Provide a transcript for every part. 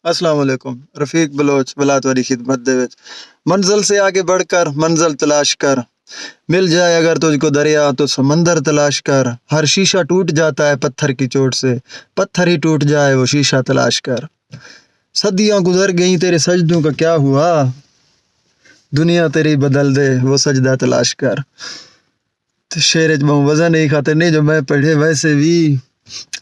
अस्सलाम वालेकुम। रफ़ीक बलोच वलात वाली खिदमत दे विच। मंजिल से आगे बढ़कर मंजिल तलाश कर, मिल जाए अगर तुझको दरिया तो समंदर तलाश कर। हर शीशा टूट जाता है पत्थर की चोट से, पत्थर ही टूट जाए वो शीशा तलाश कर। सदियां गुजर गई तेरे सजदों का क्या हुआ, दुनिया तेरी बदल दे वो सजदा तलाश कर। ते शेर च बहु वजन नहीं खाते नहीं जो मैं पढ़े वैसे भी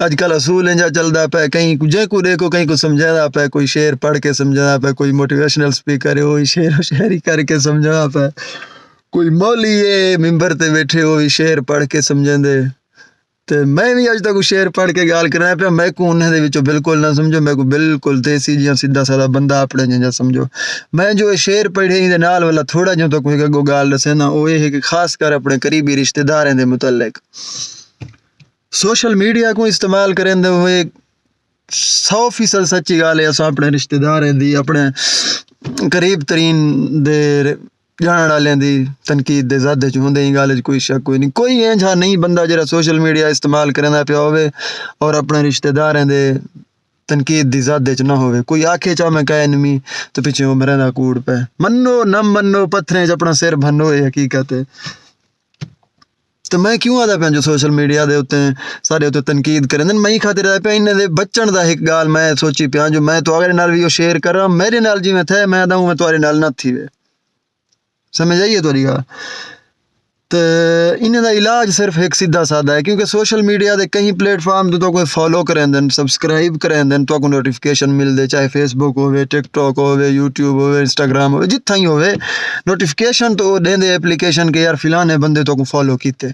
अजकल असूल इंजा चलदा पे, कहीं जे को देखो कहीं को समझादा पे, कोई शेर पढ़ के समझादा पे, कोई मोटिवेशनल स्पीकर है वो शेर शायरी करके समझादा पे, कोई मौली है मिंबर ते बैठे हो शेर पढ़ के समझांदे। ते मैं भी अज तक शेर पढ़ के गाल करना पे, मैं को उन्हें दे विचों बिल्कुल ना समझो, मैं को बिल्कुल देसी जियां सीधा सादा बंदा अपने जिहा समझो। मैं जो ये शेर पढ़े इहदे नाल वाला थोड़ा जो तो कोई अगो गाल दसे ना वो ये है कि खास कर अपने करीबी रिश्तेदारें दे मुतल्लिक सोशल मीडिया को इस्तेमाल करेंदे हुए 100% सच्ची गाल है असां अपने रिश्तेदारें दी अपने करीब तरीन दे जान वालें दी तनकीद दे ज़ादे च हुंदे गाल कोई शक कोई नहीं। कोई इंजा नहीं बंदा जरा सोशल मीडिया इस्तेमाल करेंदा पिया होवे और अपने रिश्तेदारें दे तनकीद दी ज़ादे च ना होवे। कोई आखे चा मैं कह नमी तो पिछे उमरें दा कूड़ पे, मन्नो न मन्नो पत्थरें च अपना सिर भन्नो ये हकीकत है। तो मैं क्यों आदा पे जो सोशल मीडिया दे उत्ते सारे उत्ते तनकीद करें मैं खातिर आदा पे इन्हें दे बच्चन दा एक गाल मैं सोची पिया जो मैं तो अगले नाल भी शेयर कर रहा मेरे नाल जी मैं थे मैं आदा हूँ मैं तुम्हारे नाल ना थी वे समझ आइए थोड़ी गाल। तो इन्हें दा इलाज सिर्फ एक सीधा सादा है क्योंकि सोशल मीडिया दे कई प्लेटफॉर्म तो कोई फॉलो करें देन सब्सक्राइब करें देन तो को नोटिफिकेशन मिल दे, चाहे फेसबुक होवे टिकटॉक होवे यूट्यूब होवे इंस्टाग्राम होवे जिथा ही होवे नोटिफिकेशन तो देंदे एप्लीकेशन के यार फिलाने बंदे तो को फॉलो कीते,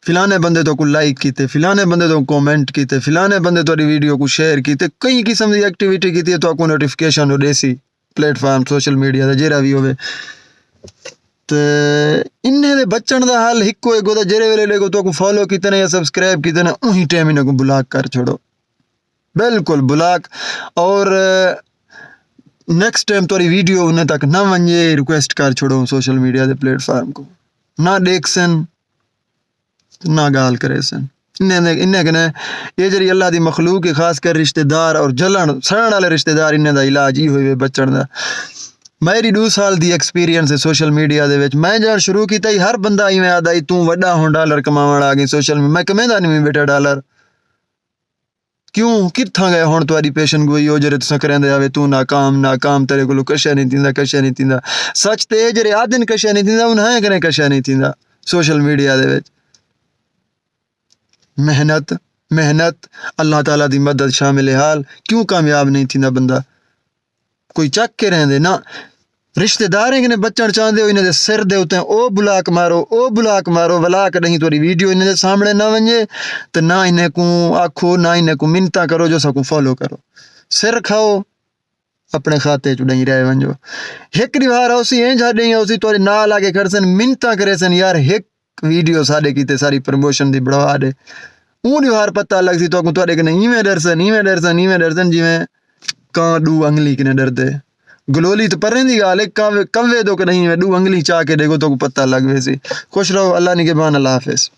फिलाने बंदे तो को लाइक कीते, फिलाने बंदे तो कमेंट कीते, फिलाने बंदे तो वीडियो को शेयर कीते, कई किस्म की एक्टिविटी कीती तो को नोटिफिकेशन हो देसी प्लेटफॉर्म सोशल मीडिया दा जेरा भी होवे। तो इन्हें दे बच्चन दा हाल हिक्को एगो दा जेरे वेले लेगो तो को फॉलो कीते ने या सब्सक्राइब कीते ने उही टाइम इन्हें को ब्लॉक कर छोड़ो, बिल्कुल ब्लॉक। और नेक्स्ट टाइम तोरी वीडियो उन्हें तक ना वंजे रिक्वेस्ट कर छोड़ो सोशल मीडिया दे प्लेटफॉर्म को ना देख सन ना गाल करे सन। इन्हें कने ये जरी अल्लाह दी मखलूक है खास कर रिश्तेदार और जलन सड़न वाले रिश्तेदार इन्हें दा इलाज ही हुए बच्चन दा। मेरी 2 साल दी एक्सपीरियंस है सोशल मीडिया दे विच, मैं जब शुरू कीता ही हर बंदा इवें आदा ही तू वड्डा हो डॉलर कमावण आ गई सोशल में, मैं कमेंदा नहीं बेटा डॉलर क्यों कित्थां गए हुण तुम्हारी पेशन गोई हो जरे तुसां करेंदे आवे तू नाकाम नाकाम तेरे कोलों कशा नहीं थींदा कशा नहीं थींदा। सच ते जरे आदन कशा नहीं थींदा उन्हें कने कशा नहीं थींदा सोशल मीडिया दे विच। मेहनत मेहनत अल्लाह ताला दी मदद शामिल हाल क्यों कामयाब नहीं थींदा बंदा कोई चक के रहंदे ना रिश्तेदारें ने बच्चन चाहते हो इन्हें सिर दे उते ओ ब्लॉक मारो वला कहीं तोरी वीडियो इन्हें सामने ना वंजे तो ना इन्हें को आखो ना इन्हें को मिन्नता करो जो सकू फॉलो करो सिर खाओ अपने खाते च नहीं रहे वंजो। एक रिवार औसी ऐं जा नहीं औसी तोरे नाल आगे कर सन मिन्नता करे सन यार एक वीडियो साडे कीते सारी प्रमोशन दी बढ़वा दे ऊं रिवार पता लग सी तो तोरे कने इवें डरसन जिवें कां डू अंगली कने डर दे गलोली तो पर दी गाल है कवे दो कहीं 2 अंगली चाह के देखो तो पता लग वैसी। खुश रहो अल्लाह निगहबान, अल्लाह हाफिज।